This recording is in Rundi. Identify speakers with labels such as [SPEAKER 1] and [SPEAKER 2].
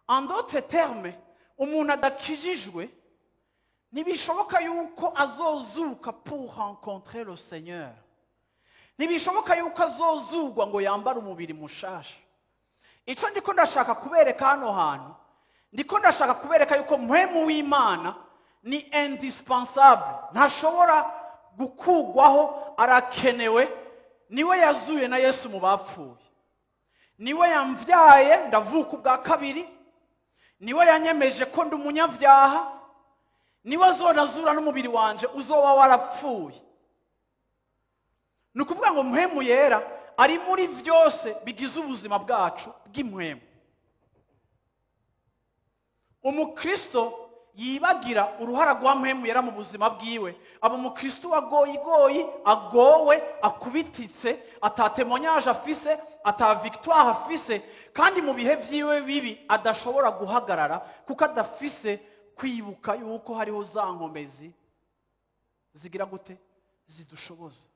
[SPEAKER 1] En d'autres termes, umuntu adakijijwe ntibishoboka yuko azozuka pour rencontrer le Seigneur. Ntibishoboka yuko azozugwa ngo yambare umubiri mushasha. Icyo ndiko ndashaka kubereka hano hantu, ndiko ndashaka kubereka yuko mpwemu w'Imana ni indispensable, ntashobora gukugwaho, arakenewe. Niwe yazuye na Yesu mu bapfuye, niwe yamvyaye ndavuka ubwa kabiri, niwe yanyemeje ko ndi umunyabyaha, niwe azonazura n'umubiri wanje uzoba warapfuye. Nukuvuga ngo mpwemu yera ari muri byose bigize ubuzima bwacu bw'impwemu. Umukristo yibagira uruhara rwa mpwemu yera mu buzima bwiwe, aba umukristo wagoyigoyi, agowe, akubititse, atatemonyaje afise, ata victoire afise, kandi mu bihe vyiwe bibi adashobora guhagarara kuko adafise kwibuka yuko hariho za nkomezi zigira gute zidushoboza.